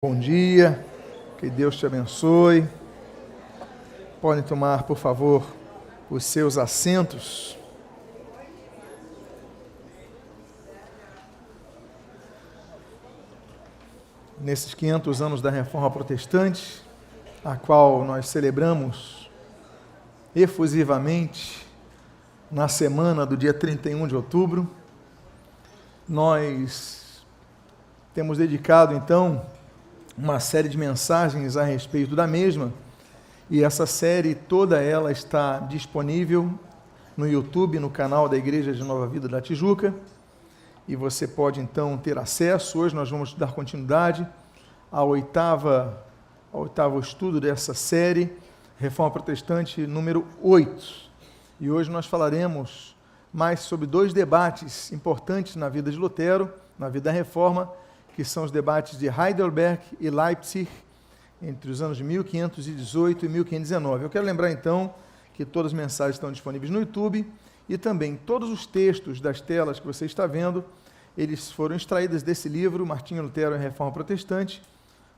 Bom dia, que Deus te abençoe. Podem tomar, por favor, os seus assentos. Nesses 500 anos da Reforma Protestante, a qual nós celebramos efusivamente na semana do dia 31 de outubro, nós temos dedicado, então, uma série de mensagens a respeito da mesma, e essa série toda ela está disponível no YouTube, no canal da Igreja de Nova Vida da Tijuca, e você pode então ter acesso. Hoje nós vamos dar continuidade ao oitavo estudo dessa série, Reforma Protestante número 8, e hoje nós falaremos mais sobre dois debates importantes na vida de Lutero, na vida da Reforma, que são os debates de Heidelberg e Leipzig, entre os anos de 1518 e 1519. Eu quero lembrar, então, que todas as mensagens estão disponíveis no YouTube e também todos os textos das telas que você está vendo, eles foram extraídos desse livro, Martinho Lutero e a Reforma Protestante,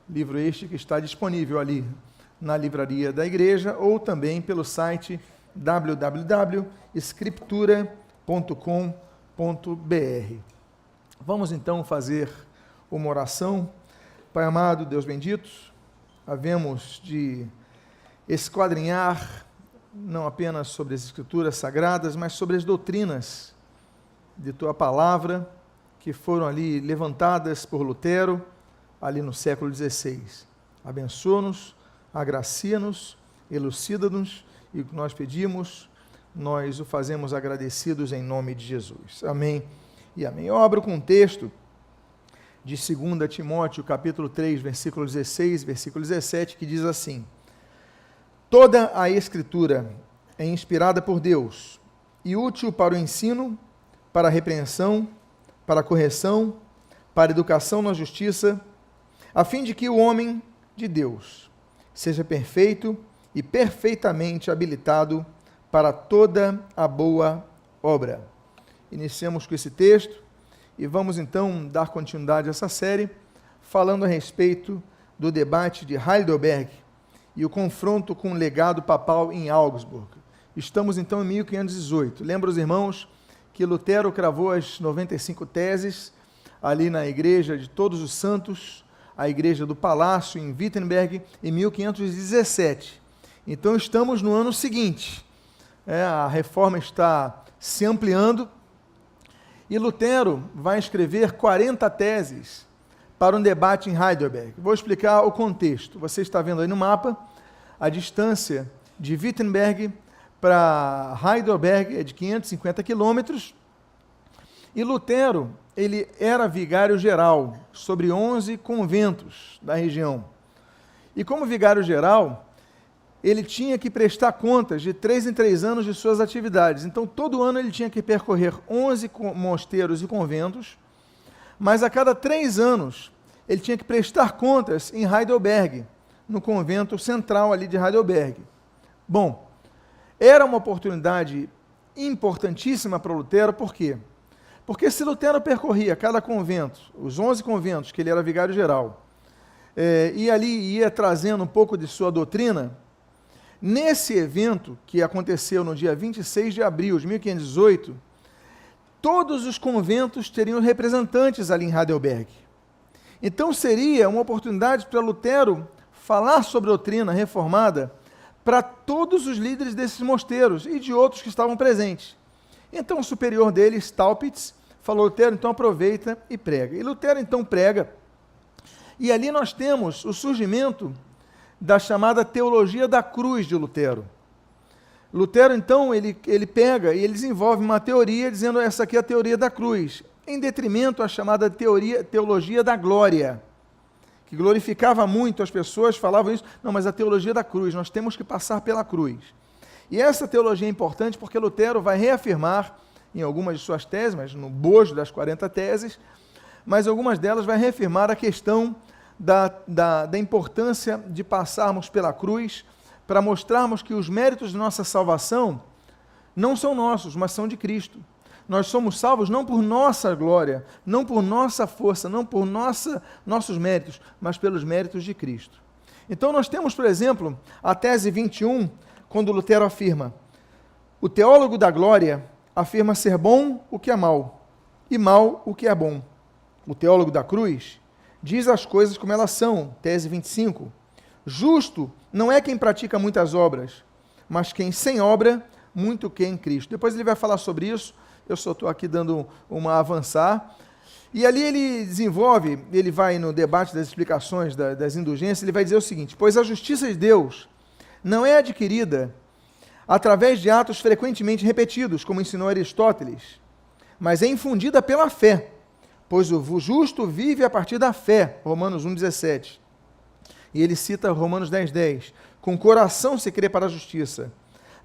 livro este que está disponível ali na livraria da igreja ou também pelo site www.escriptura.com.br. Vamos, então, fazer uma oração. Pai amado, Deus bendito, havemos de esquadrinhar não apenas sobre as Escrituras Sagradas, mas sobre as doutrinas de Tua Palavra, que foram ali levantadas por Lutero, ali no século XVI. Abençoa-nos, agracia-nos, elucida-nos, e o que nós pedimos, nós o fazemos agradecidos em nome de Jesus. Amém e amém. Eu abro com um texto de 2 Timóteo, capítulo 3, versículo 16, versículo 17, que diz assim: toda a Escritura é inspirada por Deus e útil para o ensino, para a repreensão, para a correção, para a educação na justiça, a fim de que o homem de Deus seja perfeito e perfeitamente habilitado para toda a boa obra. Iniciamos com esse texto e vamos então dar continuidade a essa série, falando a respeito do debate de Heidelberg e o confronto com o legado papal em Augsburg. Estamos então em 1518. Lembra os irmãos que Lutero cravou as 95 teses ali na Igreja de Todos os Santos, a Igreja do Palácio em Wittenberg, em 1517. Então estamos no ano seguinte. A reforma está se ampliando, e Lutero vai escrever 40 teses para um debate em Heidelberg. Vou explicar o contexto. Você está vendo aí no mapa, a distância de Wittenberg para Heidelberg é de 550 quilômetros, e Lutero, ele era vigário geral sobre 11 conventos da região. E como vigário geral, ele tinha que prestar contas de 3 em 3 anos de suas atividades. Então, todo ano ele tinha que percorrer 11 mosteiros e conventos, mas a cada 3 anos ele tinha que prestar contas em Heidelberg, no convento central ali de Heidelberg. Bom, era uma oportunidade importantíssima para Lutero, por quê? Porque se Lutero percorria cada convento, os 11 conventos que ele era vigário geral, e ali ia trazendo um pouco de sua doutrina, nesse evento, que aconteceu no dia 26 de abril de 1518, todos os conventos teriam representantes ali em Heidelberg. Então seria uma oportunidade para Lutero falar sobre a doutrina reformada para todos os líderes desses mosteiros e de outros que estavam presentes. Então o superior dele, Staupitz, falou: Lutero, então aproveita e prega. E Lutero então prega, e ali nós temos o surgimento da chamada teologia da cruz de Lutero. Lutero, então, ele pega e ele desenvolve uma teoria dizendo: essa aqui é a teoria da cruz, em detrimento à chamada teologia da glória, que glorificava muito as pessoas, falavam isso. Não, mas a teologia da cruz, nós temos que passar pela cruz. E essa teologia é importante porque Lutero vai reafirmar, em algumas de suas teses, mas no bojo das 40 teses, mas algumas delas vai reafirmar a questão da importância de passarmos pela cruz para mostrarmos que os méritos de nossa salvação não são nossos, mas são de Cristo. Nós somos salvos não por nossa glória, não por nossa força, não por nossos méritos, mas pelos méritos de Cristo. Então nós temos, por exemplo, a tese 21, quando Lutero afirma: o teólogo da glória afirma ser bom o que é mal, e mal o que é bom. O teólogo da cruz diz as coisas como elas são, tese 25. Justo não é quem pratica muitas obras, mas quem sem obra, muito que em Cristo. Depois ele vai falar sobre isso, eu só estou aqui dando uma avançar. E ali ele desenvolve, ele vai no debate das explicações das indulgências, ele vai dizer o seguinte: pois a justiça de Deus não é adquirida através de atos frequentemente repetidos, como ensinou Aristóteles, mas é infundida pela fé, pois o justo vive a partir da fé, Romanos 1,17. E ele cita Romanos 10,10, com o coração se crê para a justiça.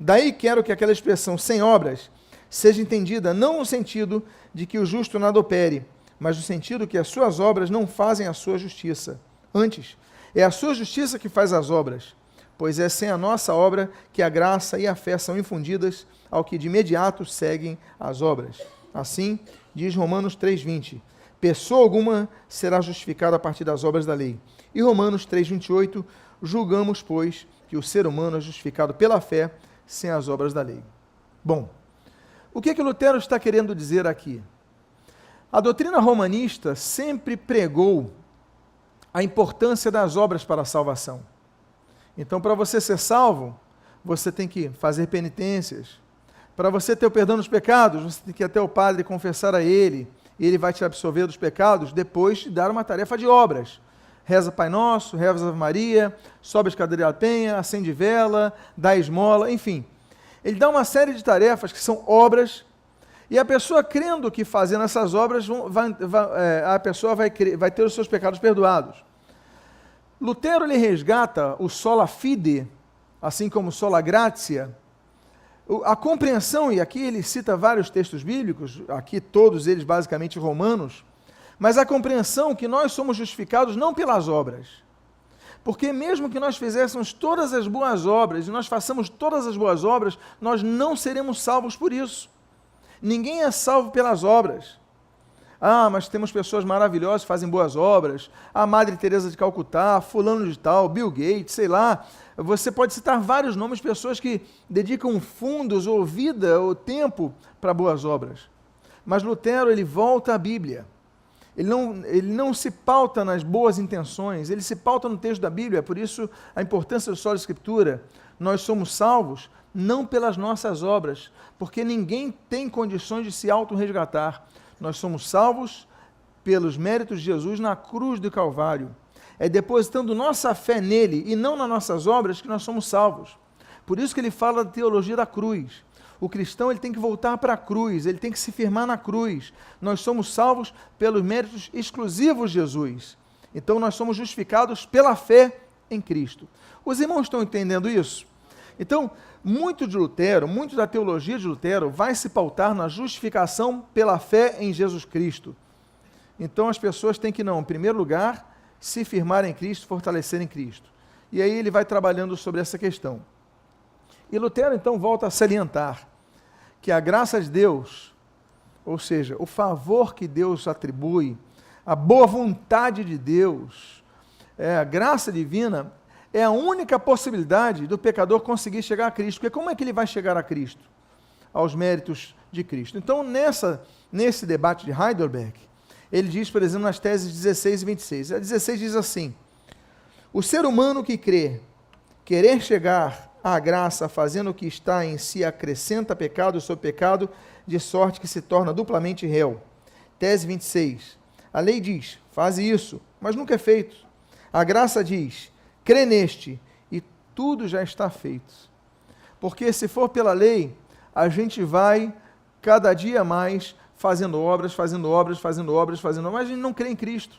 Daí quero que aquela expressão sem obras seja entendida não no sentido de que o justo nada opere, mas no sentido que as suas obras não fazem a sua justiça. Antes, é a sua justiça que faz as obras, pois é sem a nossa obra que a graça e a fé são infundidas ao que de imediato seguem as obras. Assim, diz Romanos 3,20, pessoa alguma será justificada a partir das obras da lei. E Romanos 3,28, julgamos, pois, que o ser humano é justificado pela fé sem as obras da lei. Bom, o que Lutero está querendo dizer aqui? A doutrina romanista sempre pregou a importância das obras para a salvação. Então, para você ser salvo, você tem que fazer penitências. Para você ter o perdão dos pecados, você tem que ir até o padre confessar a ele, e ele vai te absolver dos pecados, depois te dar uma tarefa de obras. Reza Pai Nosso, reza Ave Maria, sobe a escadaria da penha, acende vela, dá esmola, enfim. Ele dá uma série de tarefas que são obras, e a pessoa crendo que fazendo essas obras, a pessoa vai ter os seus pecados perdoados. Lutero ele resgata o sola fide, assim como sola gratia, a compreensão, e aqui ele cita vários textos bíblicos, aqui todos eles basicamente romanos, mas a compreensão que nós somos justificados não pelas obras, porque mesmo que nós fizéssemos todas as boas obras, e nós façamos todas as boas obras, nós não seremos salvos por isso. Ninguém é salvo pelas obras. Ah, mas temos pessoas maravilhosas que fazem boas obras, a Madre Teresa de Calcutá, fulano de tal, Bill Gates, sei lá. Você pode citar vários nomes de pessoas que dedicam fundos ou vida ou tempo para boas obras. Mas Lutero, ele volta à Bíblia. Ele não se pauta nas boas intenções, ele se pauta no texto da Bíblia, por isso a importância do solo Escritura. Nós somos salvos não pelas nossas obras, porque ninguém tem condições de se auto-resgatar. Nós somos salvos pelos méritos de Jesus na cruz do Calvário. É depositando nossa fé nele e não nas nossas obras que nós somos salvos. Por isso que ele fala da teologia da cruz. O cristão ele tem que voltar para a cruz, ele tem que se firmar na cruz. Nós somos salvos pelos méritos exclusivos de Jesus. Então nós somos justificados pela fé em Cristo. Os irmãos estão entendendo isso? Então, muito da teologia de Lutero vai se pautar na justificação pela fé em Jesus Cristo. Então as pessoas têm que, em primeiro lugar, se firmar em Cristo, fortalecer em Cristo. E aí ele vai trabalhando sobre essa questão. E Lutero, então, volta a salientar que a graça de Deus, ou seja, o favor que Deus atribui, a boa vontade de Deus, a graça divina, é a única possibilidade do pecador conseguir chegar a Cristo. Porque como é que ele vai chegar a Cristo? Aos méritos de Cristo. Então, nesse debate de Heidelberg, ele diz, por exemplo, nas teses 16 e 26. A 16 diz assim: o ser humano que crê querer chegar à graça fazendo o que está em si acrescenta pecado sobre pecado, de sorte que se torna duplamente réu. Tese 26. A lei diz, faz isso, mas nunca é feito. A graça diz, crê neste, e tudo já está feito. Porque se for pela lei, a gente vai cada dia mais fazendo obras, mas a gente não crê em Cristo.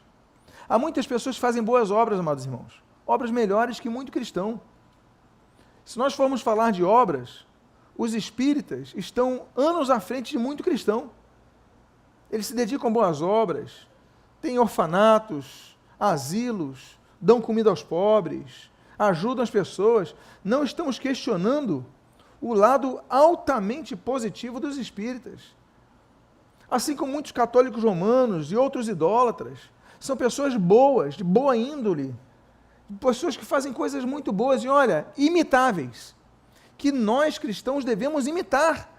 Há muitas pessoas que fazem boas obras, amados irmãos, obras melhores que muito cristão. Se nós formos falar de obras, os espíritas estão anos à frente de muito cristão. Eles se dedicam a boas obras, têm orfanatos, asilos, dão comida aos pobres, ajudam as pessoas. Não estamos questionando o lado altamente positivo dos espíritas. assim como muitos católicos romanos e outros idólatras. São pessoas boas, de boa índole, pessoas que fazem coisas muito boas e, olha, imitáveis, que nós cristãos devemos imitar.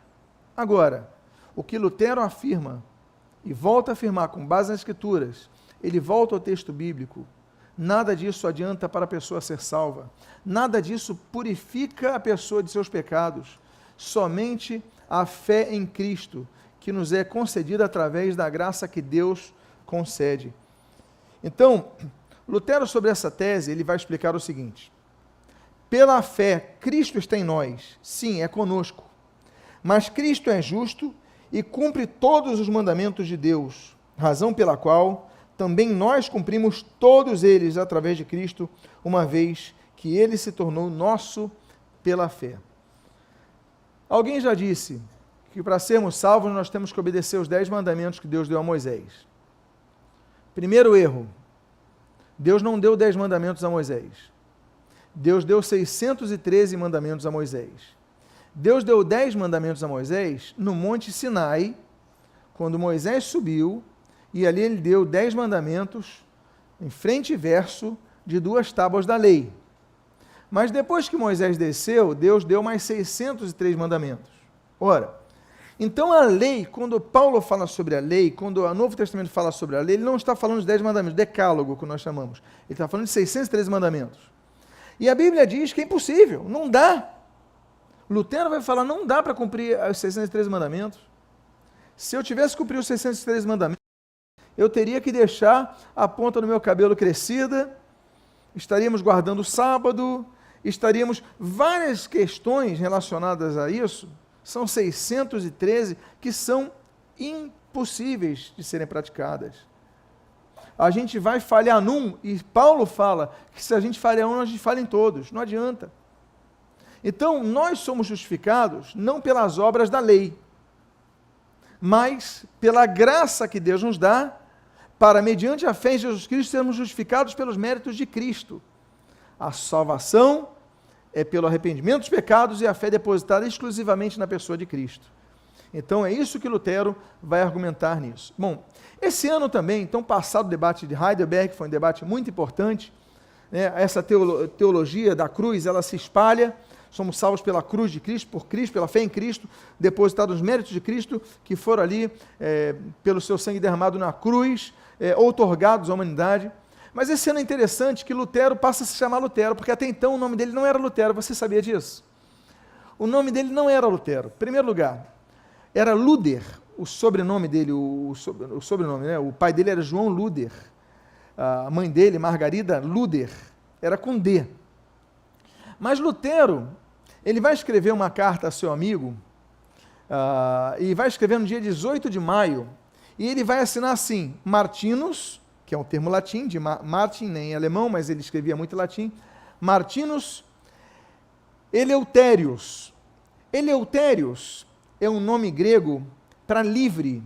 Agora, o que Lutero afirma, e volta a afirmar com base nas Escrituras, ele volta ao texto bíblico, nada disso adianta para a pessoa ser salva, nada disso purifica a pessoa de seus pecados, somente a fé em Cristo, que nos é concedida através da graça que Deus concede. Então, Lutero, sobre essa tese, ele vai explicar o seguinte: pela fé, Cristo está em nós, sim, é conosco, mas Cristo é justo e cumpre todos os mandamentos de Deus, razão pela qual também nós cumprimos todos eles através de Cristo, uma vez que ele se tornou nosso pela fé. Alguém já disse que para sermos salvos nós temos que obedecer os 10 mandamentos que Deus deu a Moisés. Primeiro erro, Deus não deu 10 mandamentos a Moisés. Deus deu 613 mandamentos a Moisés. Deus deu 10 mandamentos a Moisés no Monte Sinai, quando Moisés subiu, e ali ele deu 10 mandamentos, em frente e verso, de 2 tábuas da lei. Mas depois que Moisés desceu, Deus deu mais 603 mandamentos. Ora, então a lei, quando Paulo fala sobre a lei, quando o Novo Testamento fala sobre a lei, ele não está falando dos 10 mandamentos, decálogo, que nós chamamos. Ele está falando de 613 mandamentos. E a Bíblia diz que é impossível, não dá. Lutero vai falar, não dá para cumprir os 613 mandamentos. Se eu tivesse que cumprir os 613 mandamentos, eu teria que deixar a ponta do meu cabelo crescida, estaríamos guardando o sábado, estaríamos... Várias questões relacionadas a isso, são 613, que são impossíveis de serem praticadas. A gente vai falhar num, e Paulo fala que se a gente falhar um, a gente falha em todos, não adianta. Então, nós somos justificados não pelas obras da lei, mas pela graça que Deus nos dá, para, mediante a fé em Jesus Cristo, sermos justificados pelos méritos de Cristo. A salvação é pelo arrependimento dos pecados e a fé depositada exclusivamente na pessoa de Cristo. Então, é isso que Lutero vai argumentar nisso. Bom, esse ano também, então, passado o debate de Heidelberg, foi um debate muito importante, né? Essa teologia da cruz, ela se espalha, somos salvos pela cruz de Cristo, por Cristo, pela fé em Cristo, depositados os méritos de Cristo, que foram ali, pelo seu sangue derramado na cruz, outorgados à humanidade. Mas esse ano é interessante que Lutero passa a se chamar Lutero, porque até então o nome dele não era Lutero, você sabia disso? O nome dele não era Lutero. Em primeiro lugar, era Luder, o sobrenome dele, o sobrenome, né? O pai dele era João Luder, a mãe dele, Margarida Luder, era com D. Mas Lutero, ele vai escrever uma carta a seu amigo, e vai escrever no dia 18 de maio, e ele vai assinar assim, Martinus, que é um termo latim, de Martin, nem alemão, mas ele escrevia muito latim, Martinus Eleutherius. Eleutherius é um nome grego para livre.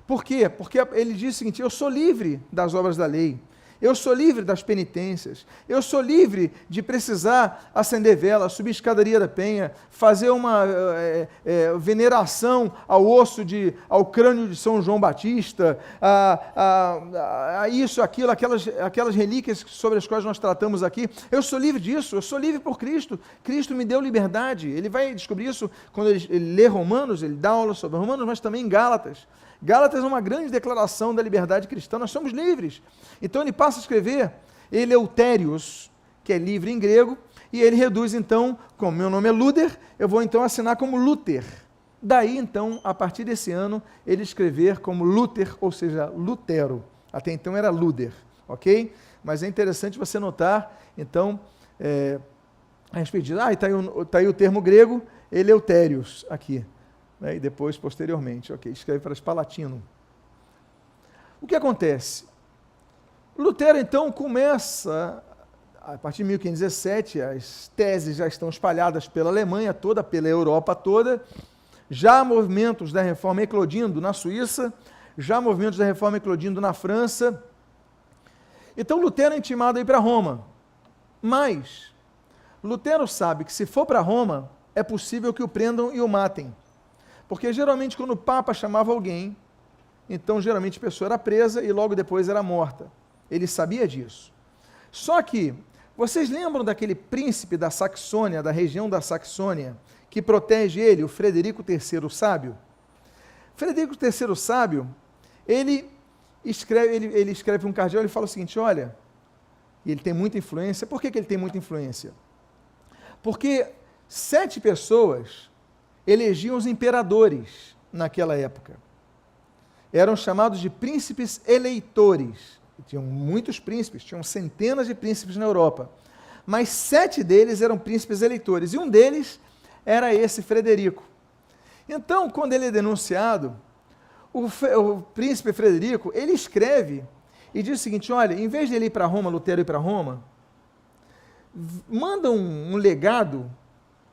Por quê? Porque ele diz o seguinte, eu sou livre das obras da lei, eu sou livre das penitências, eu sou livre de precisar acender vela, subir escadaria da penha, fazer uma veneração ao ao crânio de São João Batista, a isso, aquilo, aquelas relíquias sobre as quais nós tratamos aqui. Eu sou livre disso, eu sou livre por Cristo. Cristo me deu liberdade. Ele vai descobrir isso quando ele lê Romanos, ele dá aula sobre Romanos, mas também em Gálatas. Gálatas é uma grande declaração da liberdade cristã, nós somos livres. Então ele passa a escrever Eleutherius, que é livre em grego, e ele reduz então, como meu nome é Luder, eu vou então assinar como Luther. Daí então, a partir desse ano, ele escrever como Luther, ou seja, Lutero. Até então era Luder, ok? Mas é interessante você notar, então, a respeito disso, está aí o termo grego, Eleutherius, aqui. E depois, posteriormente, ok, escreve para Palatino. O que acontece? Lutero, então, começa, a partir de 1517, as teses já estão espalhadas pela Alemanha toda, pela Europa toda, já há movimentos da Reforma eclodindo na Suíça, já há movimentos da Reforma eclodindo na França. Então, Lutero é intimado a ir para Roma, mas Lutero sabe que se for para Roma, é possível que o prendam e o matem. Porque geralmente quando o Papa chamava alguém então geralmente a pessoa era presa e logo depois era morta. Ele sabia disso. Só que, vocês lembram daquele príncipe da Saxônia, da região da Saxônia, que protege ele, o Frederico III o Sábio? Frederico III o Sábio, ele escreve um cardeal, ele fala o seguinte, olha, ele tem muita influência. Por que ele tem muita influência? Porque 7 pessoas elegiam os imperadores naquela época. Eram chamados de príncipes eleitores. Tinham muitos príncipes, tinham centenas de príncipes na Europa. Mas 7 deles eram príncipes eleitores. E um deles era esse Frederico. Então, quando ele é denunciado, o príncipe Frederico, ele escreve e diz o seguinte, olha, em vez de ele ir para Roma, Lutero ir para Roma, manda um legado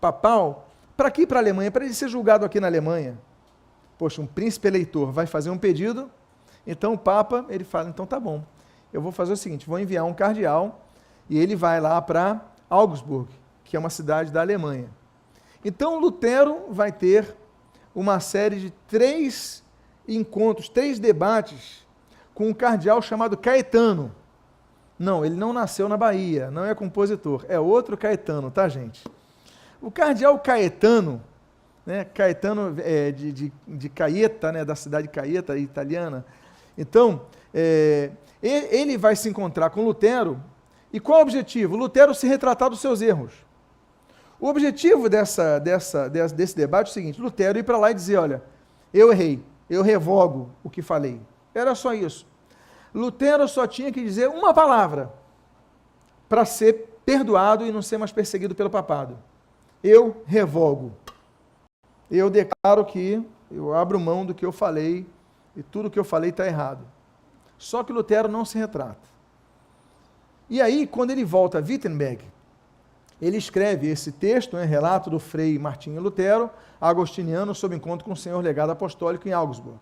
papal para aqui, para a Alemanha, para ele ser julgado aqui na Alemanha. Poxa, um príncipe eleitor vai fazer um pedido, então o Papa, ele fala, então tá bom, eu vou fazer o seguinte, vou enviar um cardeal e ele vai lá para Augsburg, que é uma cidade da Alemanha. Então Lutero vai ter uma série de 3 encontros, 3 debates com um cardeal chamado Caetano. Não, ele não nasceu na Bahia, não é compositor, é outro Caetano, tá, gente? O cardeal Caetano, né, Caetano de Caeta, né, da cidade de Caeta, italiana. Então, ele vai se encontrar com Lutero, e qual é o objetivo? Lutero se retratar dos seus erros. O objetivo desse debate é o seguinte, Lutero ir para lá e dizer, olha, eu errei, eu revogo o que falei. Era só isso. Lutero só tinha que dizer uma palavra para ser perdoado e não ser mais perseguido pelo papado. Eu revogo. Eu declaro que eu abro mão do que eu falei e tudo que eu falei está errado. Só que Lutero não se retrata. E aí, quando ele volta a Wittenberg, ele escreve esse texto, relato do Frei Martinho Lutero, agostiniano, sob encontro com o Senhor Legado Apostólico em Augsburg.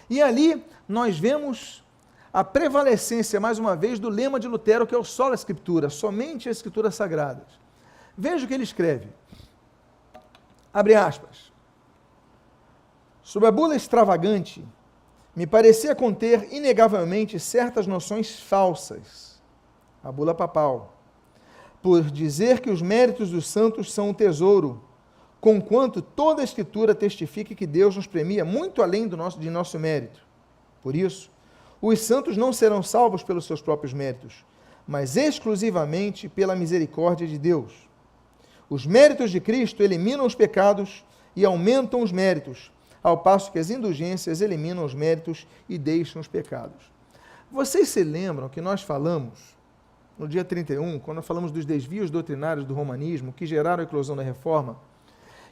E ali nós vemos a prevalecência, mais uma vez, do lema de Lutero, que é o sola escritura, somente as escrituras sagradas. Veja o que ele escreve. Abre aspas. Sob a bula extravagante, me parecia conter inegavelmente certas noções falsas, a bula papal, por dizer que os méritos dos santos são um tesouro, conquanto toda a Escritura testifique que Deus nos premia muito além de nosso mérito. Por isso, os santos não serão salvos pelos seus próprios méritos, mas exclusivamente pela misericórdia de Deus. Os méritos de Cristo eliminam os pecados e aumentam os méritos, ao passo que as indulgências eliminam os méritos e deixam os pecados. Vocês se lembram que nós falamos, no dia 31, quando falamos dos desvios doutrinários do romanismo, que geraram a eclosão da reforma,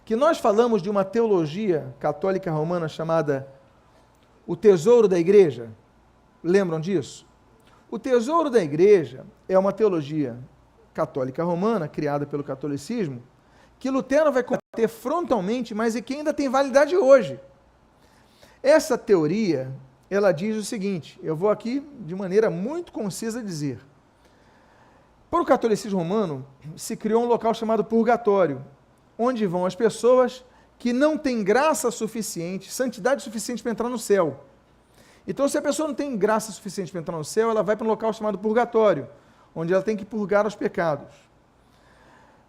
que nós falamos de uma teologia católica romana chamada o tesouro da igreja? Lembram disso? O tesouro da igreja é uma teologia católica romana, criada pelo catolicismo, que Lutero vai combater frontalmente, mas que ainda tem validade hoje. Essa teoria, ela diz o seguinte, eu vou aqui de maneira muito concisa dizer. Para o catolicismo romano, se criou um local chamado purgatório, onde vão as pessoas que não têm graça suficiente, santidade suficiente para entrar no céu. Então, se a pessoa não tem graça suficiente para entrar no céu, ela vai para um local chamado purgatório, onde ela tem que purgar os pecados.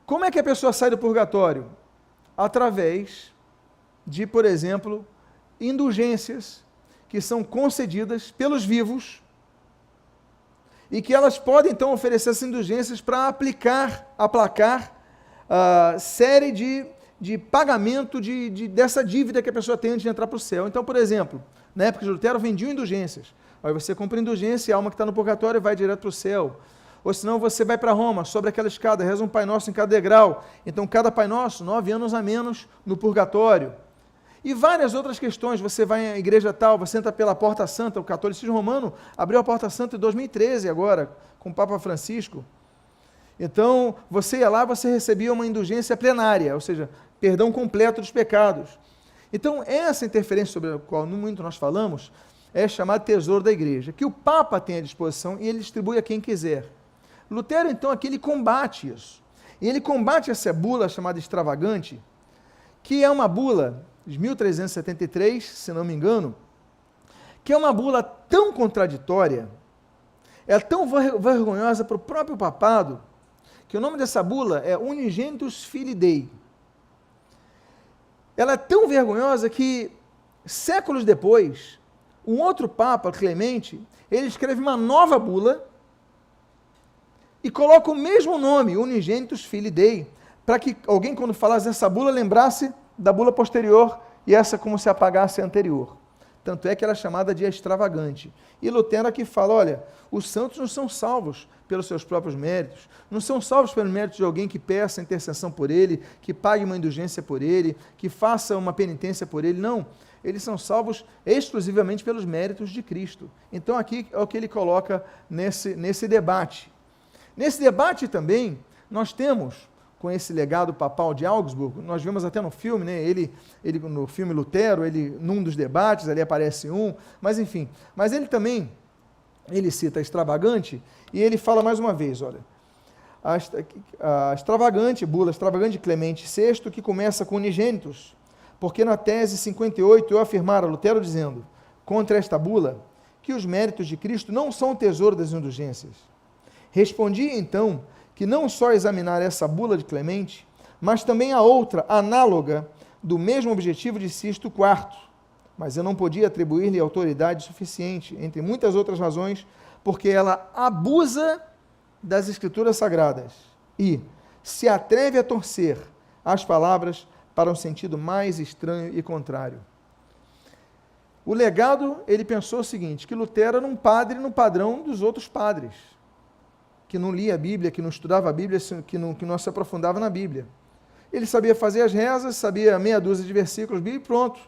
Como é que a pessoa sai do purgatório? Através de, por exemplo, indulgências que são concedidas pelos vivos e que elas podem, então, oferecer essas indulgências para aplacar a série de pagamento dessa dívida que a pessoa tem antes de entrar para o céu. Então, por exemplo, na época de Lutero, vendiam indulgências. Aí você compra indulgência e a alma que está no purgatório vai direto para o céu. Ou senão você vai para Roma, sobe aquela escada, reza um Pai Nosso em cada degrau. Então, cada Pai Nosso, 9 anos a menos no purgatório. E várias outras questões. Você vai à igreja tal, você entra pela Porta Santa. O catolicismo romano abriu a Porta Santa em 2013 agora, com o Papa Francisco. Então, você ia lá, você recebia uma indulgência plenária, ou seja, perdão completo dos pecados. Então, essa interferência sobre a qual muito nós falamos é chamada tesouro da igreja, que o Papa tem à disposição e ele distribui a quem quiser. Lutero, então, aqui ele combate isso. E ele combate essa bula chamada extravagante, que é uma bula de 1373, se não me engano, que é uma bula tão contraditória, é tão vergonhosa para o próprio papado, que o nome dessa bula é Unigenitus Filii Dei. Ela é tão vergonhosa que, séculos depois, um outro Papa, Clemente, ele escreve uma nova bula e coloca o mesmo nome, Unigenitus Filii Dei, para que alguém, quando falasse dessa bula, lembrasse da bula posterior e essa como se apagasse a anterior. Tanto é que ela é chamada de extravagante. E Lutero aqui fala, olha, os santos não são salvos pelos seus próprios méritos, não são salvos pelos méritos de alguém que peça intercessão por ele, que pague uma indulgência por ele, que faça uma penitência por ele, não. Eles são salvos exclusivamente pelos méritos de Cristo. Então aqui é o que ele coloca nesse debate. Nesse debate também, nós temos, com esse legado papal de Augsburgo, nós vemos até no filme, né, ele no filme Lutero, num dos debates, ali aparece mas enfim, mas ele também, ele cita extravagante, e ele fala mais uma vez, olha, a extravagante, bula extravagante de Clemente VI, que começa com unigênitos, porque na tese 58 eu afirmara, Lutero dizendo, contra esta bula, que os méritos de Cristo não são o tesouro das indulgências. Respondi então que não só examinar essa bula de Clemente, mas também a outra, análoga, do mesmo objetivo de Sisto IV, mas eu não podia atribuir-lhe autoridade suficiente, entre muitas outras razões, porque ela abusa das Escrituras Sagradas e se atreve a torcer as palavras para um sentido mais estranho e contrário. O legado, ele pensou o seguinte, que Lutero era um padre no padrão dos outros padres, que não lia a Bíblia, que não estudava a Bíblia, que não se aprofundava na Bíblia. Ele sabia fazer as rezas, sabia meia dúzia de versículos, Bíblia e pronto.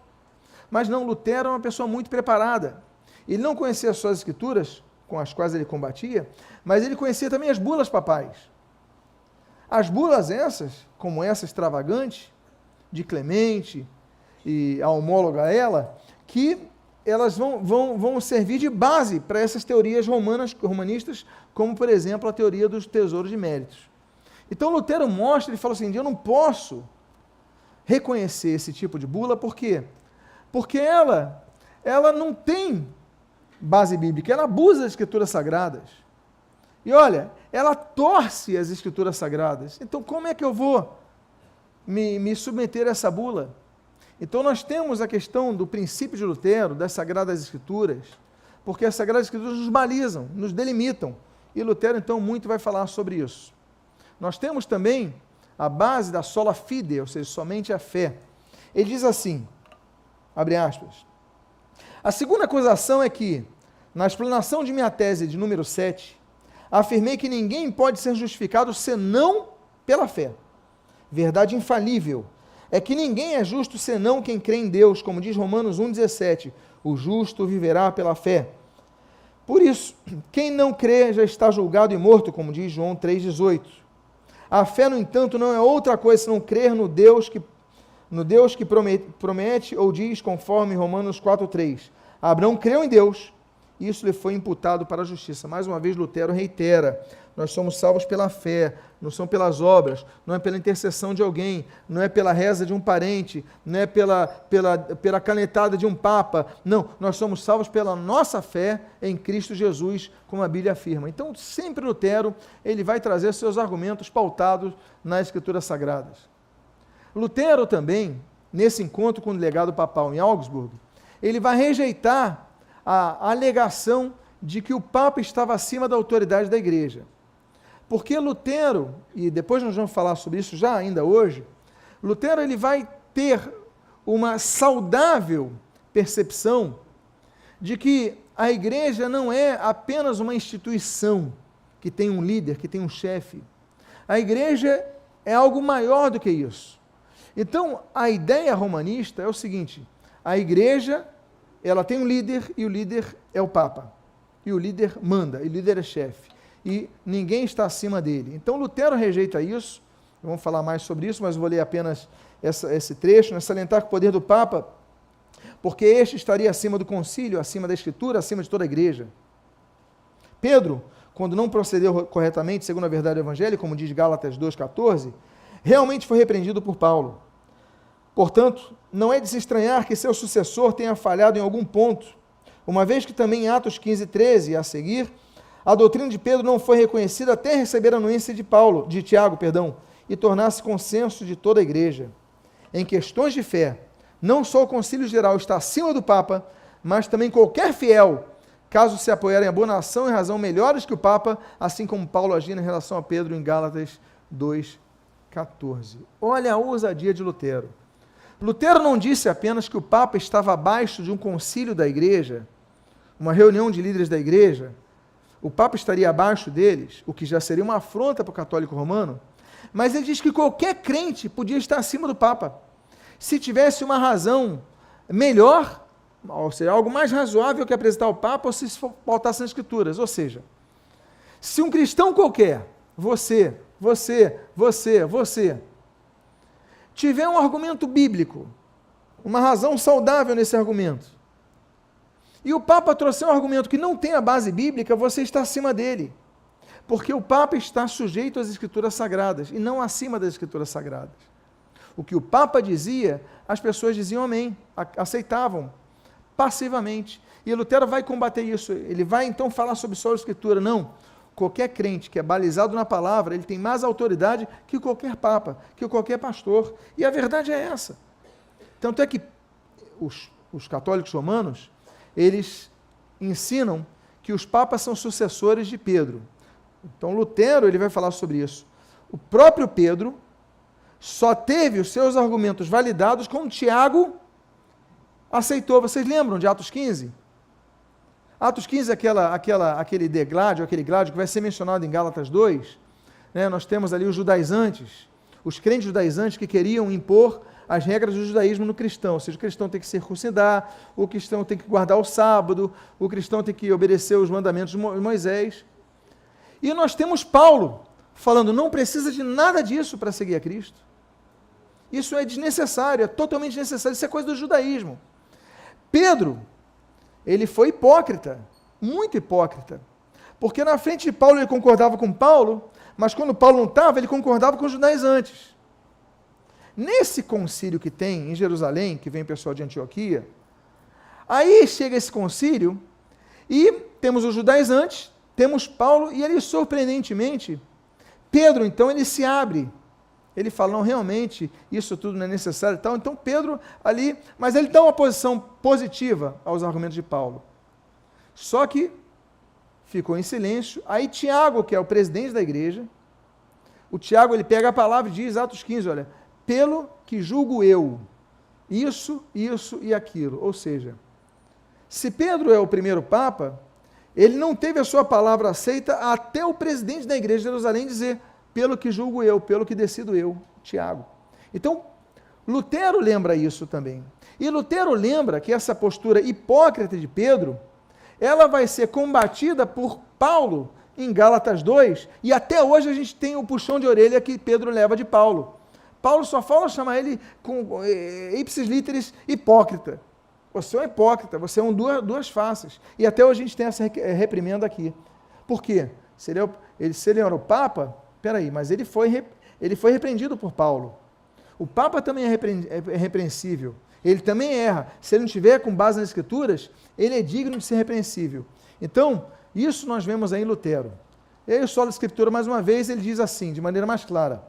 Mas não, Lutero era uma pessoa muito preparada. Ele não conhecia só as Escrituras, com as quais ele combatia, mas ele conhecia também as bulas papais. As bulas essas, como essa extravagante, de Clemente, e a homóloga a ela, que elas vão servir de base para essas teorias romanistas, como, por exemplo, a teoria dos tesouros de méritos. Então, Lutero mostra, ele fala assim, eu não posso reconhecer esse tipo de bula, por quê? Porque ela não tem base bíblica, ela abusa das Escrituras Sagradas. E olha, ela torce as Escrituras Sagradas. Então, como é que eu vou me submeter a essa bula? Então nós temos a questão do princípio de Lutero, das Sagradas Escrituras, porque as Sagradas Escrituras nos balizam, nos delimitam, e Lutero então muito vai falar sobre isso. Nós temos também a base da sola fide, ou seja, somente a fé. Ele diz assim, abre aspas, a segunda acusação é que, na explanação de minha tese de número 7, afirmei que ninguém pode ser justificado senão pela fé. Verdade infalível é que ninguém é justo senão quem crê em Deus, como diz Romanos 1,17, o justo viverá pela fé. Por isso, quem não crê já está julgado e morto, como diz João 3,18. A fé, no entanto, não é outra coisa senão crer no Deus que promete ou diz, conforme Romanos 4,3. Abraão creu em Deus, e isso lhe foi imputado para a justiça. Mais uma vez, Lutero reitera, nós somos salvos pela fé, não são pelas obras, não é pela intercessão de alguém, não é pela reza de um parente, não é pela canetada de um papa, não, nós somos salvos pela nossa fé em Cristo Jesus, como a Bíblia afirma. Então, sempre Lutero, ele vai trazer seus argumentos pautados nas Escrituras Sagradas. Lutero também, nesse encontro com o delegado papal em Augsburgo, ele vai rejeitar a alegação de que o Papa estava acima da autoridade da Igreja. Porque Lutero, e depois nós vamos falar sobre isso já ainda hoje, Lutero ele vai ter uma saudável percepção de que a Igreja não é apenas uma instituição que tem um líder, que tem um chefe. A Igreja é algo maior do que isso. Então, a ideia romanista é o seguinte, a Igreja ela tem um líder e o líder é o Papa. E o líder manda, e o líder é chefe. E ninguém está acima dele. Então Lutero rejeita isso, vamos falar mais sobre isso, mas vou ler apenas esse trecho, né? Salientar que o poder do Papa, porque este estaria acima do concílio, acima da Escritura, acima de toda a Igreja. Pedro, quando não procedeu corretamente, segundo a verdade do Evangelho, como diz Gálatas 2,14, realmente foi repreendido por Paulo. Portanto, não é de se estranhar que seu sucessor tenha falhado em algum ponto, uma vez que também em Atos 15:13 a seguir, a doutrina de Pedro não foi reconhecida até receber a anuência de Tiago, e tornar-se consenso de toda a igreja. Em questões de fé, não só o concílio geral está acima do Papa, mas também qualquer fiel, caso se apoiar em abonação e razão melhores que o Papa, assim como Paulo agindo em relação a Pedro em Gálatas 2:14. Olha a ousadia de Lutero. Lutero não disse apenas que o Papa estava abaixo de um concílio da igreja, uma reunião de líderes da igreja, o Papa estaria abaixo deles, o que já seria uma afronta para o católico romano, mas ele diz que qualquer crente podia estar acima do Papa, se tivesse uma razão melhor, ou seja, algo mais razoável que apresentar ao Papa, ou se faltasse nas Escrituras. Ou seja, se um cristão qualquer, você, tiver um argumento bíblico, uma razão saudável nesse argumento, e o Papa trouxer um argumento que não tem a base bíblica, você está acima dele. Porque o Papa está sujeito às Escrituras Sagradas, e não acima das Escrituras Sagradas. O que o Papa dizia, as pessoas diziam amém, aceitavam, passivamente. E Lutero vai combater isso, ele vai então falar sobre só a Escritura. Não, qualquer crente que é balizado na palavra, ele tem mais autoridade que qualquer Papa, que qualquer pastor. E a verdade é essa. Tanto é que os católicos romanos, eles ensinam que os papas são sucessores de Pedro. Então Lutero, ele vai falar sobre isso. O próprio Pedro só teve os seus argumentos validados quando Tiago aceitou. Vocês lembram de Atos 15? Atos 15 é aquele degládio, aquele gládio que vai ser mencionado em Gálatas 2. Né? Nós temos ali os judaizantes, os crentes judaizantes que queriam impor as regras do judaísmo no cristão, ou seja, o cristão tem que circuncidar, o cristão tem que guardar o sábado, o cristão tem que obedecer os mandamentos de Moisés. E nós temos Paulo falando, não precisa de nada disso para seguir a Cristo. Isso é desnecessário, é totalmente desnecessário, isso é coisa do judaísmo. Pedro, ele foi hipócrita, muito hipócrita, porque na frente de Paulo ele concordava com Paulo, mas quando Paulo não estava, ele concordava com os judaizantes. Nesse concílio que tem em Jerusalém, que vem o pessoal de Antioquia, aí chega esse concílio e temos os judaizantes, temos Paulo, e ele surpreendentemente, Pedro então ele se abre, ele fala, não, realmente, isso tudo não é necessário e tal, então Pedro ali, mas ele dá uma posição positiva aos argumentos de Paulo, só que ficou em silêncio. Aí Tiago, que é o presidente da igreja, o Tiago ele pega a palavra e diz, Atos 15, olha, pelo que julgo eu, isso e aquilo. Ou seja, se Pedro é o primeiro Papa, ele não teve a sua palavra aceita até o presidente da igreja de Jerusalém dizer, pelo que julgo eu, pelo que decido eu, Tiago. Então, Lutero lembra isso também. E Lutero lembra que essa postura hipócrita de Pedro, ela vai ser combatida por Paulo em Gálatas 2, e até hoje a gente tem o puxão de orelha que Pedro leva de Paulo. Paulo só fala chamar ele com ipsis literis hipócrita. Você é um hipócrita, você é um duas faces. E até hoje a gente tem essa reprimenda aqui. Por quê? Se ele era o Papa, peraí, mas ele foi repreendido por Paulo. O Papa também é repreensível. Ele também erra. Se ele não tiver com base nas Escrituras, ele é digno de ser repreensível. Então, isso nós vemos aí em Lutero. E aí o Solo Escritura, mais uma vez, ele diz assim, de maneira mais clara,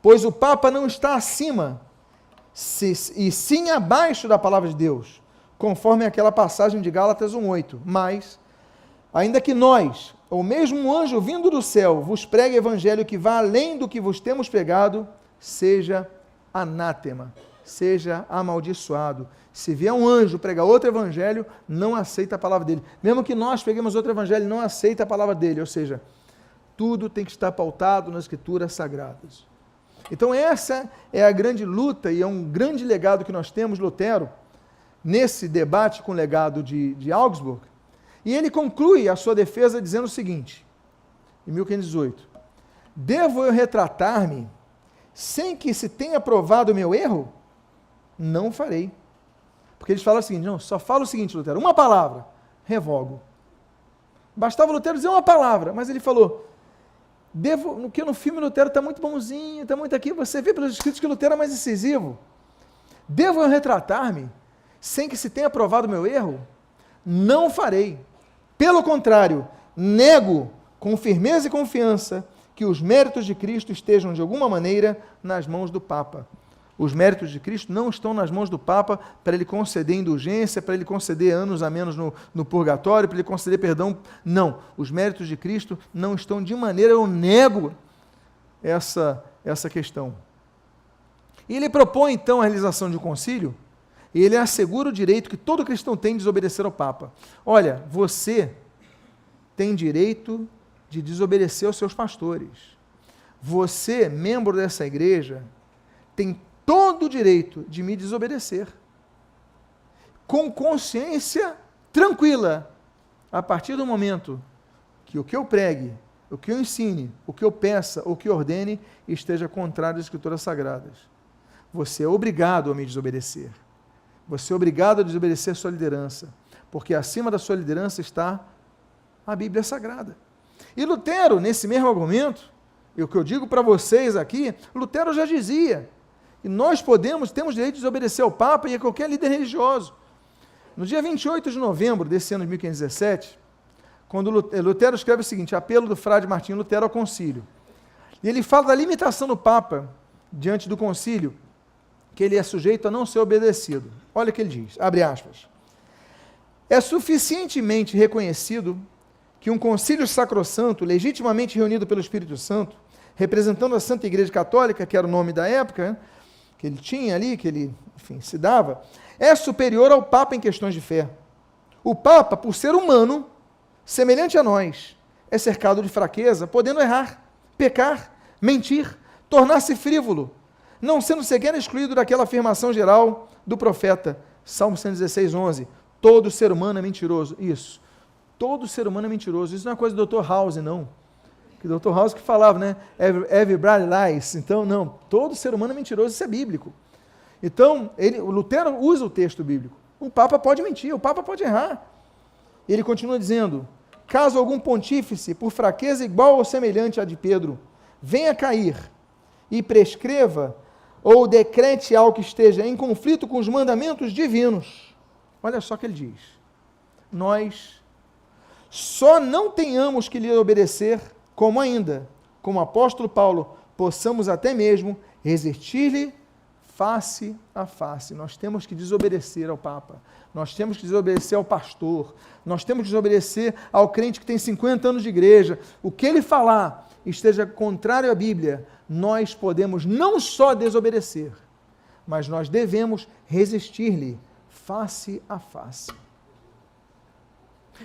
pois o Papa não está acima, e sim abaixo da palavra de Deus, conforme aquela passagem de Gálatas 1:8. Mas, ainda que nós, ou mesmo um anjo vindo do céu, vos pregue evangelho que vá além do que vos temos pregado, seja anátema, seja amaldiçoado. Se vier um anjo pregar outro evangelho, não aceita a palavra dele. Mesmo que nós peguemos outro evangelho, não aceita a palavra dele. Ou seja, tudo tem que estar pautado nas Escrituras Sagradas. Então essa é a grande luta e é um grande legado que nós temos, Lutero, nesse debate com o legado de Augsburg. E ele conclui a sua defesa dizendo o seguinte, em 1518, devo eu retratar-me sem que se tenha provado o meu erro? Não farei. Porque eles falam o seguinte, não, só fala o seguinte, Lutero, uma palavra, revogo. Bastava Lutero dizer uma palavra, mas ele falou, que no filme Lutero está muito bonzinho, está muito aqui, você vê pelos escritos que Lutero é mais incisivo. Devo eu retratar-me sem que se tenha provado o meu erro? não farei. Pelo contrário, nego com firmeza e confiança que os méritos de Cristo estejam de alguma maneira nas mãos do Papa. Os méritos de Cristo não estão nas mãos do Papa para ele conceder indulgência, para ele conceder anos a menos no purgatório, para ele conceder perdão. Não. Os méritos de Cristo não estão de maneira, eu nego essa questão. E ele propõe, então, a realização de um concílio, e ele assegura o direito que todo cristão tem de desobedecer ao Papa. Olha, você tem direito de desobedecer aos seus pastores. Você, membro dessa igreja, tem todo o direito de me desobedecer, com consciência tranquila, a partir do momento que o que eu pregue, o que eu ensine, o que eu peça, o que eu ordene, esteja contrário às Escrituras Sagradas. Você é obrigado a me desobedecer. Você é obrigado a desobedecer a sua liderança, porque acima da sua liderança está a Bíblia Sagrada. E Lutero, nesse mesmo argumento, e o que eu digo para vocês aqui, Lutero já dizia, e nós temos direito de desobedecer ao Papa e a qualquer líder religioso. No dia 28 de novembro desse ano de 1517, quando Lutero escreve o seguinte, apelo do frade Martinho Lutero ao concílio. E ele fala da limitação do Papa diante do concílio, que ele é sujeito a não ser obedecido. Olha o que ele diz, abre aspas. É suficientemente reconhecido que um concílio sacrossanto, legitimamente reunido pelo Espírito Santo, representando a Santa Igreja Católica, que era o nome da época, que ele tinha ali, que ele, enfim, se dava, é superior ao Papa em questões de fé. O Papa, por ser humano, semelhante a nós, é cercado de fraqueza, podendo errar, pecar, mentir, tornar-se frívolo, não sendo sequer excluído daquela afirmação geral do profeta, Salmo 116, 11, todo ser humano é mentiroso. Isso, todo ser humano é mentiroso. Isso não é coisa do Dr. House, não. Que o Dr. House que falava, né? Everybody lies. Então, não, todo ser humano é mentiroso, isso é bíblico. Então, o Lutero usa o texto bíblico. O Papa pode mentir, o Papa pode errar. E ele continua dizendo, caso algum pontífice, por fraqueza igual ou semelhante à de Pedro, venha cair e prescreva ou decrete algo que esteja em conflito com os mandamentos divinos, olha só o que ele diz, nós só não tenhamos que lhe obedecer, como ainda, como o apóstolo Paulo, possamos até mesmo resistir-lhe face a face. Nós temos que desobedecer ao Papa, nós temos que desobedecer ao pastor, nós temos que desobedecer ao crente que tem 50 anos de igreja. O que ele falar esteja contrário à Bíblia, nós podemos não só desobedecer, mas nós devemos resistir-lhe face a face.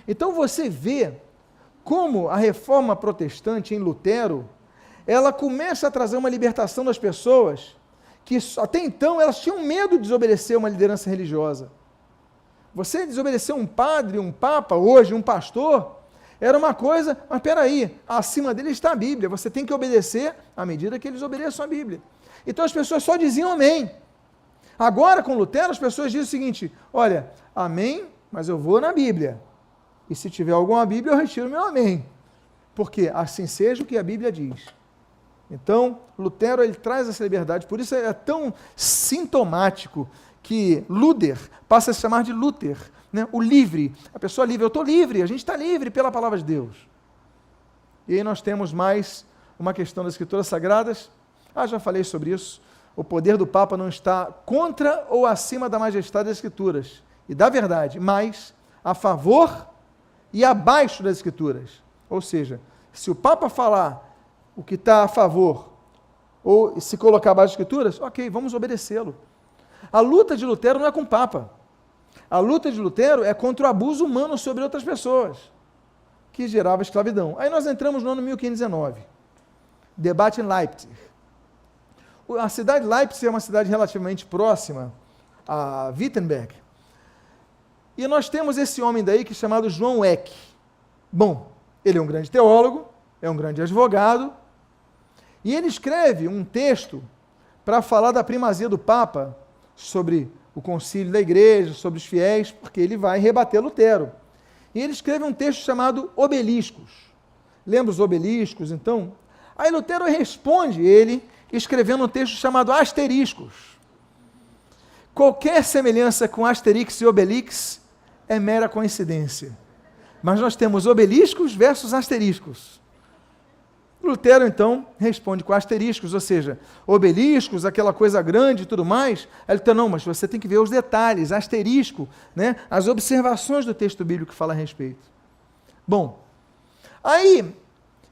Então você vê como a reforma protestante em Lutero, ela começa a trazer uma libertação das pessoas que até então elas tinham medo de desobedecer uma liderança religiosa. Você desobedecer um padre, um papa, hoje um pastor, era uma coisa, mas espera aí, acima dele está a Bíblia, você tem que obedecer à medida que eles obedeçam a Bíblia. Então as pessoas só diziam amém. Agora com Lutero as pessoas dizem o seguinte, olha, amém, mas eu vou na Bíblia. E se tiver alguma Bíblia eu retiro meu amém. Porque assim seja o que a Bíblia diz. Então, Lutero ele traz essa liberdade, por isso é tão sintomático que Luther passa a se chamar de Luther, né? O livre, a pessoa livre, eu estou livre, a gente está livre pela palavra de Deus. E aí nós temos mais uma questão das Escrituras Sagradas, já falei sobre isso, o poder do Papa não está contra ou acima da majestade das Escrituras e da verdade, mas a favor e abaixo das Escrituras. Ou seja, se o Papa falar o que está a favor, ou se colocar abaixo das Escrituras, ok, vamos obedecê-lo. A luta de Lutero não é com o Papa. A luta de Lutero é contra o abuso humano sobre outras pessoas, que gerava escravidão. Aí nós entramos no ano 1519, debate em Leipzig. A cidade de Leipzig é uma cidade relativamente próxima a Wittenberg. E nós temos esse homem daí que é chamado João Eck. Bom, ele é um grande teólogo, é um grande advogado, e ele escreve um texto para falar da primazia do Papa sobre o concílio da igreja, sobre os fiéis, porque ele vai rebater Lutero. E ele escreve um texto chamado Obeliscos. Lembra os obeliscos, então? Aí Lutero responde ele escrevendo um texto chamado Asteriscos. Qualquer semelhança com Asterix e Obelix é mera coincidência. Mas nós temos obeliscos versus asteriscos. Lutero, então, responde com asteriscos, ou seja, obeliscos, aquela coisa grande e tudo mais. Aí ele fala, não, mas você tem que ver os detalhes, asterisco, né? As observações do texto bíblico que fala a respeito. Bom, aí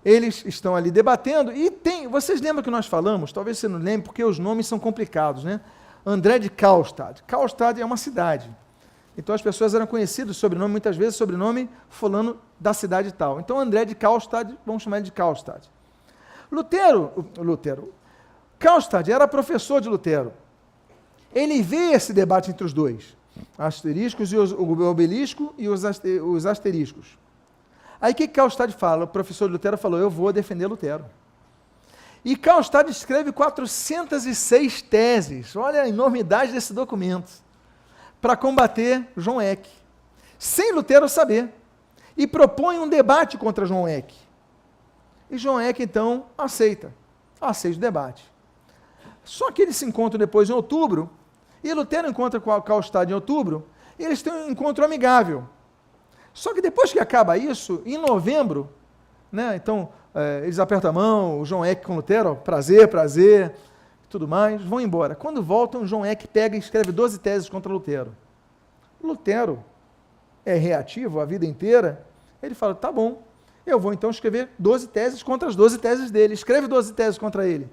eles estão ali debatendo e vocês lembram que nós falamos, talvez você não lembre, porque os nomes são complicados, né? André de Karlstadt. Karlstadt é uma cidade. Então as pessoas eram conhecidas, sobrenome, muitas vezes, sobrenome fulano da cidade tal. Então André de Karlstadt, vamos chamar ele de Karlstadt. Karlstadt era professor de Lutero. Ele vê esse debate entre os dois, asteriscos e o obelisco e os asteriscos. Aí o que Karlstadt fala? O professor de Lutero falou, eu vou defender Lutero. E Karlstadt escreve 406 teses, olha a enormidade desse documento, para combater João Eck, sem Lutero saber, e propõe um debate contra João Eck. E João Eck, então, aceita o debate. Só que eles se encontram depois em outubro, e Lutero encontra com Karlstadt em outubro, e eles têm um encontro amigável. Só que depois que acaba isso, em novembro, né, então, eles apertam a mão, o João Eck com Lutero, prazer, tudo mais, vão embora. Quando voltam, João Eck pega e escreve 12 teses contra Lutero. Lutero é reativo a vida inteira, ele fala, tá bom, eu vou então escrever 12 teses contra as 12 teses dele, escreve 12 teses contra ele.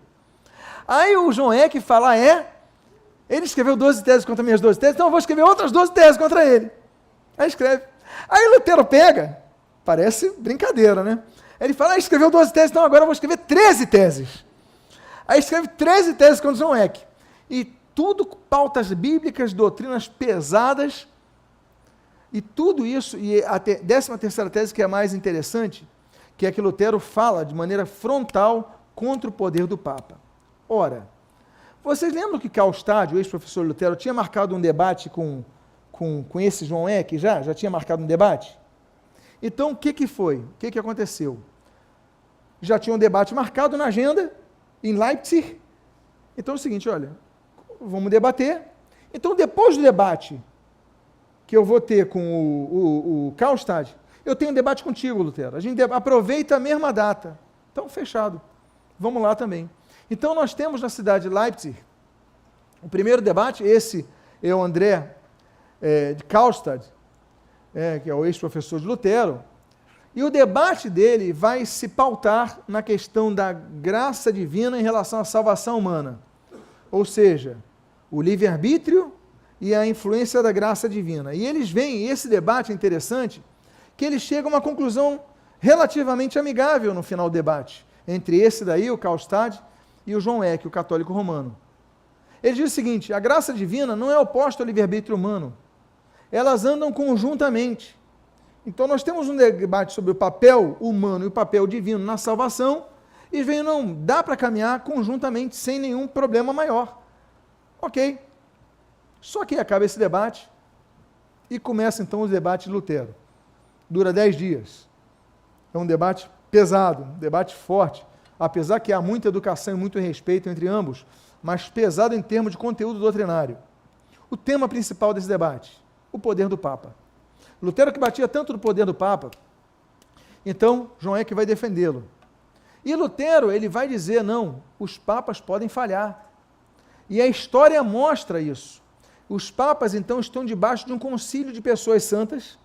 Aí o João Eck fala, ele escreveu 12 teses contra minhas 12 teses, então eu vou escrever outras 12 teses contra ele. Aí escreve. Aí Lutero pega, parece brincadeira, né? Ele fala, escreveu 12 teses, então agora eu vou escrever 13 teses. Aí escreve 13 teses contra João Eck. E tudo pautas bíblicas, doutrinas pesadas, e tudo isso, e a 13ª tese que é a mais interessante, que é que Lutero fala de maneira frontal contra o poder do Papa. Ora, vocês lembram que Karlstadt, o ex-professor Lutero, tinha marcado um debate com esse João Eck já tinha marcado um debate? Então, o que foi? O que aconteceu? Já tinha um debate marcado na agenda, em Leipzig. Então é o seguinte, olha, vamos debater. Então, depois do debate que eu vou ter com o Karlstadt, eu tenho um debate contigo, Lutero. A gente aproveita a mesma data. Então, fechado. Vamos lá também. Então, nós temos na cidade de Leipzig o primeiro debate, esse é o André de Karlstadt, que é o ex-professor de Lutero, e o debate dele vai se pautar na questão da graça divina em relação à salvação humana, ou seja, o livre-arbítrio e a influência da graça divina. E eles veem, e esse debate é interessante, que eles chegam a uma conclusão relativamente amigável no final do debate, entre esse daí, o Karlstadt, e o João Eck, o católico romano. Ele diz o seguinte, a graça divina não é oposta ao livre-arbítrio humano, elas andam conjuntamente. Então nós temos um debate sobre o papel humano e o papel divino na salvação, e vem, não, dá para caminhar conjuntamente, sem nenhum problema maior. Ok. Só que acaba esse debate, e começa então o debate de Lutero. Dura 10 dias. É um debate pesado, um debate forte, apesar que há muita educação e muito respeito entre ambos, mas pesado em termos de conteúdo doutrinário. O tema principal desse debate, o poder do Papa. Lutero que batia tanto no poder do Papa, então João Eck vai defendê-lo. E Lutero, ele vai dizer, não, os papas podem falhar. E a história mostra isso. Os papas, então, estão debaixo de um concílio de pessoas santas.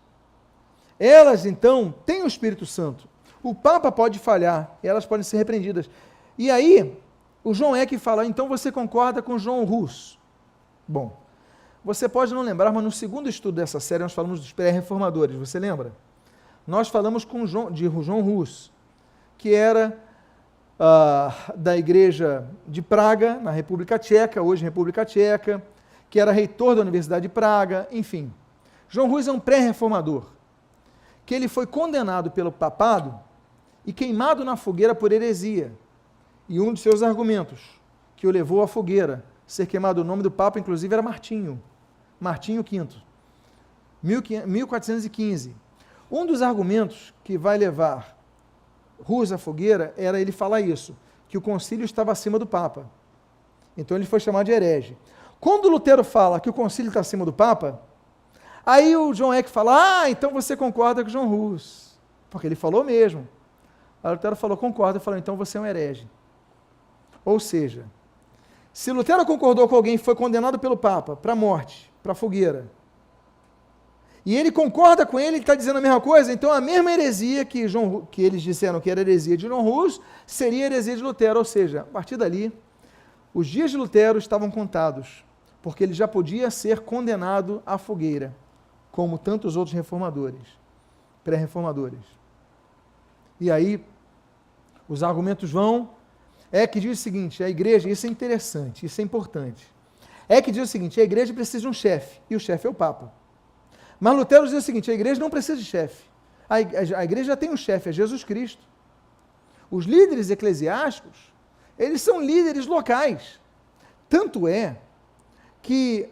Elas, então, têm o Espírito Santo. O Papa pode falhar, elas podem ser repreendidas. E aí, o João Eck fala, então você concorda com João Hus? Bom, você pode não lembrar, mas no segundo estudo dessa série nós falamos dos pré-reformadores, você lembra? Nós falamos de João Hus, que era da igreja de Praga, na República Tcheca, hoje República Tcheca, que era reitor da Universidade de Praga, enfim. João Hus é um pré-reformador, que ele foi condenado pelo papado e queimado na fogueira por heresia. E um dos seus argumentos que o levou à fogueira, ser queimado, o nome do Papa, inclusive, era Martinho V, 1415. Um dos argumentos que vai levar Hus à fogueira era ele falar isso, que o concílio estava acima do Papa. Então ele foi chamado de herege. Quando Lutero fala que o concílio está acima do Papa, Aí o John Eck fala, então você concorda com o John Hus, porque ele falou mesmo. Aí Lutero falou, concorda, e falou, então você é um herege. Ou seja, se Lutero concordou com alguém que foi condenado pelo Papa para a morte, para a fogueira, e ele concorda com ele está dizendo a mesma coisa, então a mesma heresia que eles disseram que era heresia de John Hus, seria heresia de Lutero. Ou seja, a partir dali, os dias de Lutero estavam contados, porque ele já podia ser condenado à fogueira, como tantos outros reformadores, pré-reformadores. E aí, os argumentos vão, que diz o seguinte, a igreja, isso é interessante, isso é importante, que diz o seguinte, a igreja precisa de um chefe, e o chefe é o Papa. Mas Lutero diz o seguinte, a igreja não precisa de chefe, a igreja já tem um chefe, é Jesus Cristo. Os líderes eclesiásticos, eles são líderes locais, tanto é que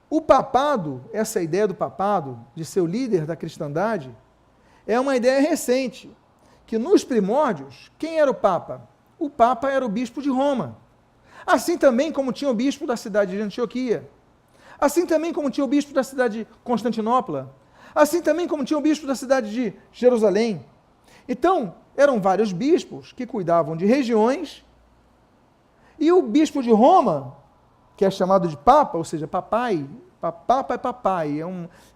o papado, essa ideia do papado, de ser o líder da cristandade, é uma ideia recente, que nos primórdios, quem era o Papa? O Papa era o bispo de Roma. Assim também como tinha o bispo da cidade de Antioquia. Assim também como tinha o bispo da cidade de Constantinopla. Assim também como tinha o bispo da cidade de Jerusalém. Então, eram vários bispos que cuidavam de regiões, e o bispo de Roma, que é chamado de Papa, ou seja, papai, Papa é papai,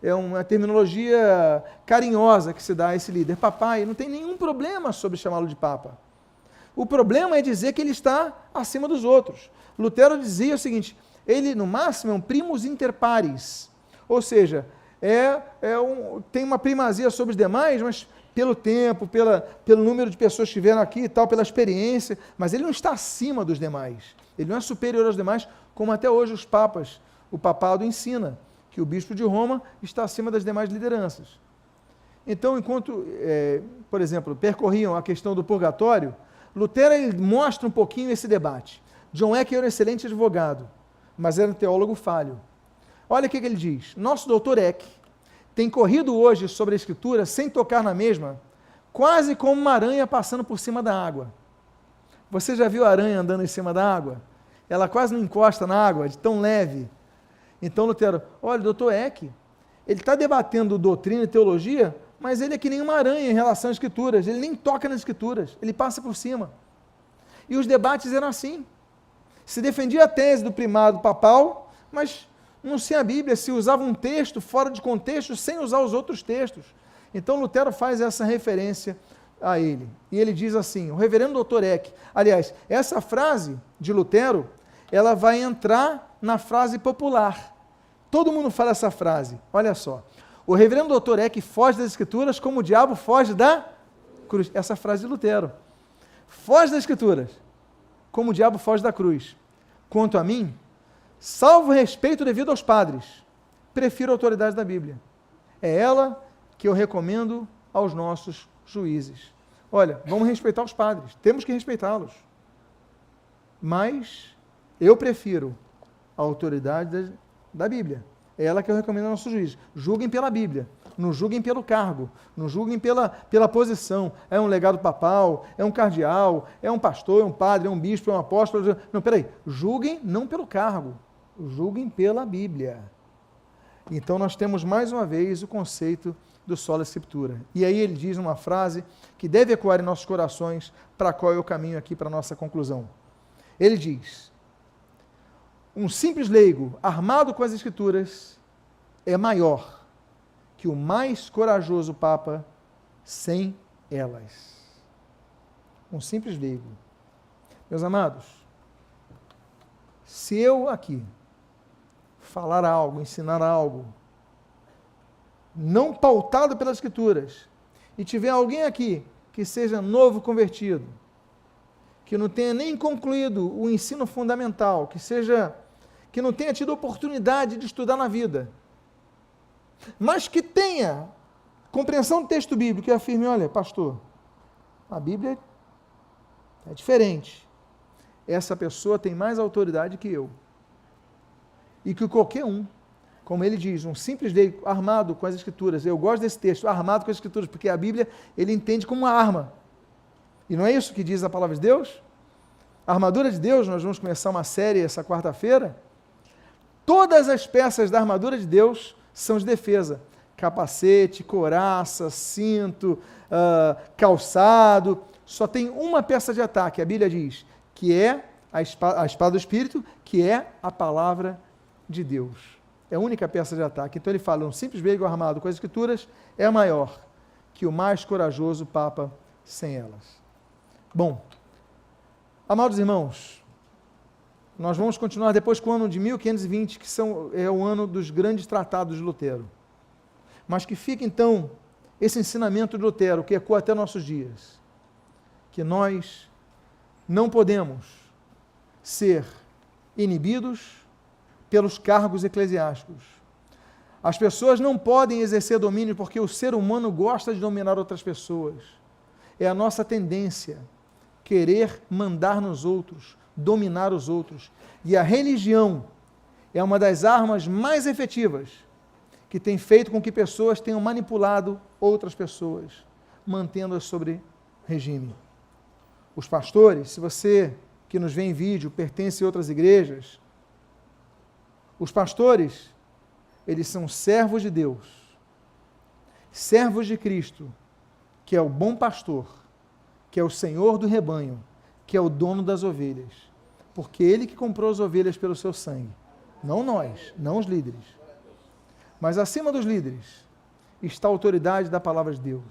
é uma terminologia carinhosa que se dá a esse líder. Papai, não tem nenhum problema sobre chamá-lo de Papa. O problema é dizer que ele está acima dos outros. Lutero dizia o seguinte, ele no máximo é um primus inter pares, ou seja, tem uma primazia sobre os demais, mas pelo tempo, pelo número de pessoas que estiveram aqui e tal, pela experiência, mas ele não está acima dos demais, ele não é superior aos demais, como até hoje os papas, o papado ensina, que o bispo de Roma está acima das demais lideranças. Então, enquanto, por exemplo, percorriam a questão do purgatório, Lutero ele mostra um pouquinho esse debate. John Eck era um excelente advogado, mas era um teólogo falho. Olha o que ele diz. Nosso doutor Eck tem corrido hoje sobre a Escritura sem tocar na mesma, quase como uma aranha passando por cima da água. Você já viu a aranha andando em cima da água? Ela quase não encosta na água, de tão leve. Então Lutero, olha, o doutor Eck, ele está debatendo doutrina e teologia, mas ele é que nem uma aranha em relação às Escrituras, ele nem toca nas Escrituras, ele passa por cima. E os debates eram assim. Se defendia a tese do primado papal, mas não sem a Bíblia, se usava um texto fora de contexto, sem usar os outros textos. Então Lutero faz essa referência a ele. E ele diz assim, o reverendo doutor Eck, aliás, essa frase de Lutero, ela vai entrar na frase popular. Todo mundo fala essa frase, olha só. O reverendo doutor Eck foge das Escrituras como o diabo foge da cruz. Essa frase de Lutero. Foge das Escrituras como o diabo foge da cruz. Quanto a mim, salvo respeito devido aos padres, prefiro a autoridade da Bíblia. É ela que eu recomendo aos nossos juízes. Olha, vamos respeitar os padres, temos que respeitá-los. Mas eu prefiro a autoridade da Bíblia. É ela que eu recomendo aos nossos juízes. Julguem pela Bíblia, não julguem pelo cargo, não julguem pela posição. É um legado papal, é um cardeal, é um pastor, é um padre, é um bispo, é um apóstolo. Não, peraí, julguem não pelo cargo, julguem pela Bíblia. Então nós temos mais uma vez o conceito do sola scriptura. E aí ele diz uma frase que deve ecoar em nossos corações, para qual é o caminho aqui para a nossa conclusão. Ele diz, um simples leigo armado com as Escrituras é maior que o mais corajoso Papa sem elas. Um simples leigo. Meus amados, se eu aqui falar algo, ensinar algo, não pautado pelas Escrituras, e tiver alguém aqui que seja novo convertido, que não tenha nem concluído o ensino fundamental, que não tenha tido oportunidade de estudar na vida, mas que tenha compreensão do texto bíblico e afirme, olha, pastor, a Bíblia é diferente. Essa pessoa tem mais autoridade que eu. E que qualquer um, como ele diz, um simples leigo armado com as Escrituras, eu gosto desse texto, armado com as Escrituras, porque a Bíblia ele entende como uma arma. E não é isso que diz a palavra de Deus? A armadura de Deus, nós vamos começar uma série essa quarta-feira. Todas as peças da armadura de Deus são de defesa. Capacete, couraça, cinto, calçado. Só tem uma peça de ataque, a Bíblia diz, que é a espada do Espírito, que é a palavra de Deus. É a única peça de ataque. Então ele fala, um simples beijo armado com as Escrituras é maior que o mais corajoso papa sem elas. Bom, amados irmãos, nós vamos continuar depois com o ano de 1520, que é o ano dos grandes tratados de Lutero. Mas que fica então esse ensinamento de Lutero, que ecoa até nossos dias, que nós não podemos ser inibidos pelos cargos eclesiásticos. As pessoas não podem exercer domínio porque o ser humano gosta de dominar outras pessoas. É a nossa tendência querer mandar nos outros, dominar os outros. E a religião é uma das armas mais efetivas que tem feito com que pessoas tenham manipulado outras pessoas, mantendo-as sobre regime. Os pastores, se você que nos vê em vídeo pertence a outras igrejas, os pastores, eles são servos de Deus, servos de Cristo, que é o bom pastor, que é o Senhor do rebanho, que é o dono das ovelhas, porque Ele que comprou as ovelhas pelo seu sangue, não nós, não os líderes. Mas acima dos líderes está a autoridade da palavra de Deus.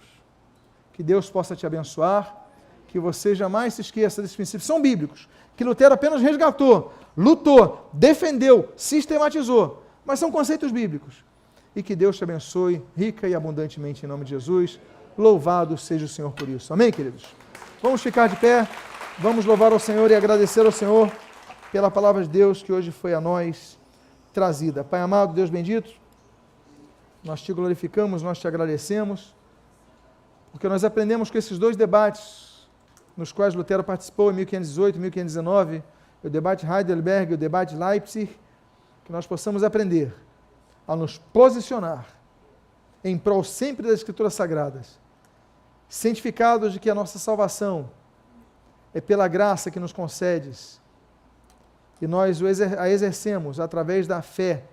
Que Deus possa te abençoar, que você jamais se esqueça desses princípios. São bíblicos, que Lutero apenas resgatou, lutou, defendeu, sistematizou, mas são conceitos bíblicos. E que Deus te abençoe rica e abundantemente em nome de Jesus. Louvado seja o Senhor por isso. Amém, queridos? Vamos ficar de pé, vamos louvar ao Senhor e agradecer ao Senhor pela palavra de Deus que hoje foi a nós trazida. Pai amado, Deus bendito, nós te glorificamos, nós te agradecemos, porque nós aprendemos com esses dois debates nos quais Lutero participou em 1518 e 1519, o debate Heidelberg e o debate Leipzig, que nós possamos aprender a nos posicionar em prol sempre das Escrituras Sagradas, cientificados de que a nossa salvação é pela graça que nos concedes, e nós a exercemos através da fé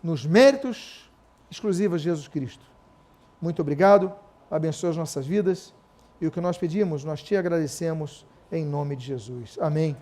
nos méritos exclusivos de Jesus Cristo. Muito obrigado, abençoe as nossas vidas, e o que nós pedimos, nós te agradecemos em nome de Jesus. Amém.